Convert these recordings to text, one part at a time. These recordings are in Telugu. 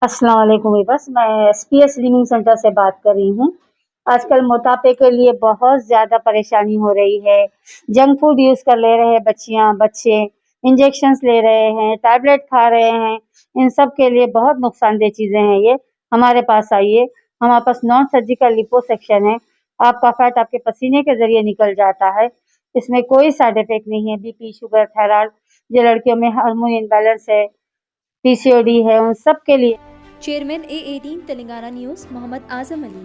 अस्सलाम वालेकुम वीवर्स, मैं एसपीएस स्लिमिंग सेंटर से बात कर रही हूँ। आजकल मोटापे के लिए बहुत ज़्यादा परेशानी हो रही है। जंक फूड यूज़ कर ले रहे हैं बच्चे, इंजेक्शंस ले रहे हैं, टैबलेट खा रहे हैं। इन सब के लिए बहुत नुकसानदेह चीज़ें हैं ये। हमारे पास आइए, हमारे पास नॉन सर्जिकल लिपोसक्शन है। आपका फैट आपके पसीने के ज़रिए निकल जाता है। इसमें कोई साइड इफ़ेक्ट नहीं है। बीपी, शुगर, थायराइड, जो लड़कियों में हार्मोन इम्बैलेंस है, पीसीओडी है, उन सब के लिए। Chairman A18 Telangana news Mohammed Azam Ali.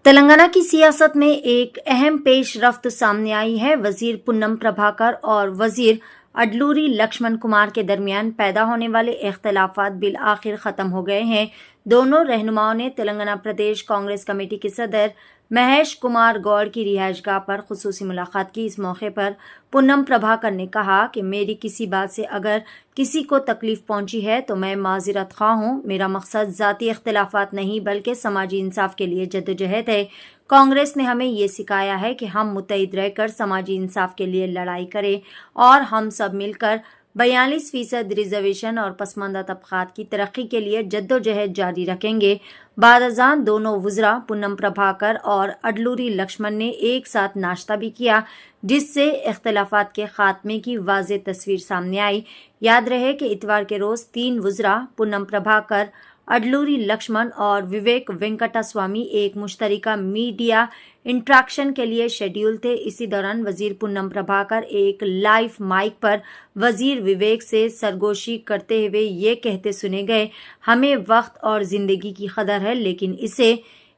Telangana की सियासत में एक अहम पेशरफ्त सामने आई है। वजीर पुन्नम प्रभाकर और वजीर अडलूरी लक्ष्मण कुमार के दरमियान पैदा होने वाले इख्तलाफात बिल आखिर खत्म हो गए हैं। दोनों रहनुमाओं ने तेलंगाना प्रदेश कांग्रेस कमेटी के सदर महेश कुमार गौड़ की रिहाइशगाह पर खुसूसी मुलाकात की। इस मौके पर पुन्नम प्रभाकर ने कहा कि मेरी किसी बात से अगर किसी को तकलीफ पहुंची है तो मैं माजिरत ख्वाह हूं। मेरा मकसद जाती इख्तलाफात नहीं बल्कि समाजी इंसाफ के लिए जद्दोजहद है। कांग्रेस ने हमें ये सिखाया है कि हम मुत्तहिद रहकर समाजी इंसाफ के लिए लड़ाई करें और हम सब मिलकर 42% रिजर्वेशन और पसमानदा तबकात की तरक्की के लिए जद्दोजहद जारी रखेंगे। बाद अज़ान दोनों वज़रा पुन्नम प्रभाकर और अडलूरी लक्ष्मण ने एक साथ नाश्ता भी किया, जिससे इख्तलाफात के खात्मे की वाज़ेह तस्वीर सामने आई। याद रहे कि इतवार के रोज़ 3 वज़रा पुन्नम प्रभाकर, अडलूरी लक्ष्मण और विवेक वेंकटस्वामी एक मुश्तरका मीडिया इंट्रैक्शन के लिए शेड्यूल थे। इसी दौरान वजीर पुन्नम प्रभाकर एक लाइव माइक पर वजीर विवेक से सरगोशी करते हुए ये कहते सुने गए, हमें वक्त और जिंदगी की कदर है, लेकिन इसे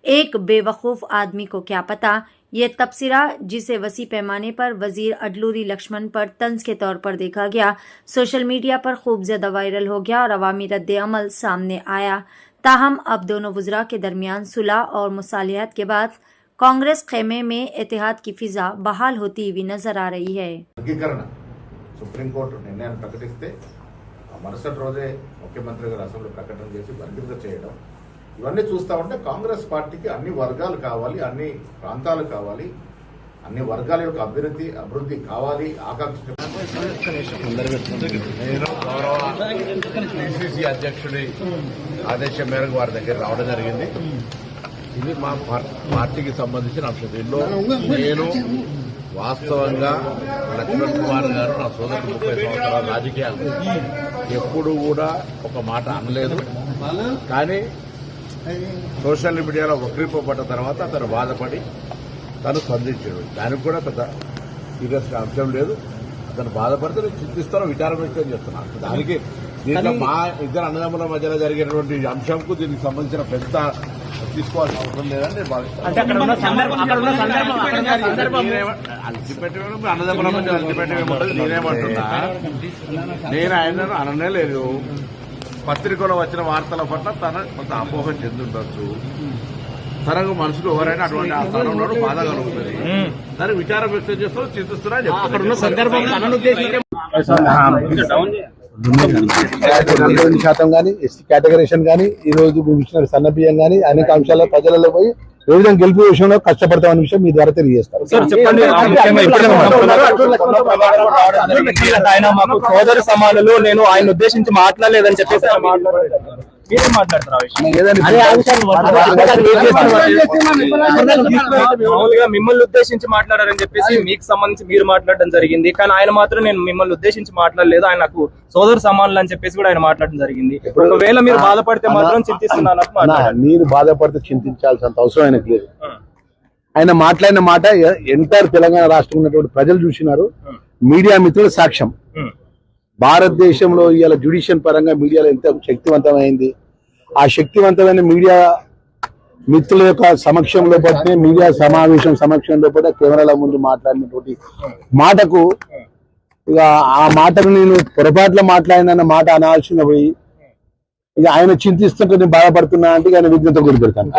एक बेवकूफ़ आदमी को क्या पता। ये तबसरा जिसे वसी पैमाने पर वजीर अडलूरी लक्ष्मण पर तंज के तौर पर देखा गया, सोशल मीडिया पर खूब ज़्यादा वायरल हो गया और अवामी रद्द अमल सामने आया। ताहम अब दोनों वज़रा के दरमियान सुलह और मुसालिहत के बाद कांग्रेस खेमे में इत्तेहाद की फिजा बहाल होती हुई नजर आ रही है। సుప్రీం కోర్టు నిర్ణయాన్ని ప్రకటిస్తే మరుసటి రోజే ముఖ్యమంత్రి గారు అసెంబ్లీ ప్రకటన చేసి బహిర్గతం చేయడం, ఇవన్నీ చూస్తా ఉంటే కాంగ్రెస్ పార్టీకి అన్ని వర్గాలు కావాలి, అన్ని ప్రాంతాలు కావాలి, అన్ని వర్గాల యొక్క అభివృద్ధి కావాలి పిసిసి అధ్యక్షుడి ఆదేశం మేరకు వారి దగ్గర రావడం జరిగింది. ఇది మా పార్టీకి సంబంధించిన అంశం. దీనిలో నేను వాస్తవంగా లక్ష్మణ్ కుమార్ గారు నా సోదరుడు 30 సంవత్సరాల రాజకీయాలు ఎప్పుడు కూడా ఒక మాట అనలేదు. కానీ సోషల్ మీడియాలో వక్రీపడ్డ తర్వాత అతను బాధపడి తను స్పందించాడు. దానికి కూడా పెద్ద సీరియస్ అంశం లేదు. అతను బాధపడితే నేను చింతిస్తాను, విచారం వ్యక్తం చేస్తున్నాను. దానికి దీంట్లో మా ఇద్దరు అన్నదమ్ముల మధ్యలో జరిగినటువంటి అంశంకు దీనికి సంబంధించిన పెద్ద తీసుకోవాల్సిన అవసరం లేదని నేను భావిస్తాను. అన్నదమ్ముల మధ్య అల్టిపెట్టేముంటుంది. నేనేమంటున్నా, నేను ఆయనను అననే లేదు. పత్రికలో వచ్చిన వార్తల పట్ల తన కొంత అపోహం చెందుండొచ్చు. తనకు మనుషులు ఎవరైనా అటువంటి ఆ స్థానంలో బాధ కలుగుతుంది. దానికి విచారం వ్యక్తం చేస్తూ చింతిస్తున్నా చెప్తున్నా. శాతం కానీ ఎస్టీ కేటగరేషన్ కానీ ఈ రోజు ఇచ్చిన సన్నబియ్యం కానీ అనేక అంశాల ప్రజలలో పోయి ఏ విధంగా గెలుపు విషయంలో కష్టపడతామన్న విషయం మీ ద్వారా తెలియజేస్తారు. ఆయన మాకు సోదర సమానులు, నేను ఆయన ఉద్దేశించి మాట్లాడలేదని చెప్పేసి మామూలుగా మిమ్మల్ని ఉద్దేశించి మాట్లాడారని చెప్పేసి మీకు సంబంధించి మీరు మాట్లాడడం జరిగింది. కానీ ఆయన మాత్రం నేను మిమ్మల్ని ఉద్దేశించి మాట్లాడలేదు, ఆయన నాకు సోదర సమానులు అని చెప్పేసి కూడా ఆయన మాట్లాడడం జరిగింది. ఒకవేళ మీరు బాధపడితే మాత్రం చింతిస్తున్నాను. మీరు బాధపడితే చింతించాల్సినంత అవసరం ఆయనకు లేదు. ఆయన మాట్లాడిన మాట ఎంటైర్ తెలంగాణ రాష్ట్రం ఉన్నటువంటి ప్రజలు చూసినారు, మీడియా మిత్రుల సాక్ష్యం. భారతదేశంలో ఇవాళ జ్యుడిషియల్ పరంగా మీడియాలో ఎంత శక్తివంతమైంది. ఆ శక్తివంతమైన మీడియా మిత్రుల యొక్క సమక్షంలో పట్టిన మీడియా సమావేశం సమక్షంలో పట్ల కెమెరాల ముందు మాట్లాడినటువంటి మాటకు ఇక ఆ మాటను నేను పొరపాట్ల మాట్లాడినన్న మాట అనాల్సిన పోయి ఇక ఆయన చింతిస్తుంటే నేను బాధపడుతున్నా అంటే ఆయన విఘ్నత గురి పెడతాను.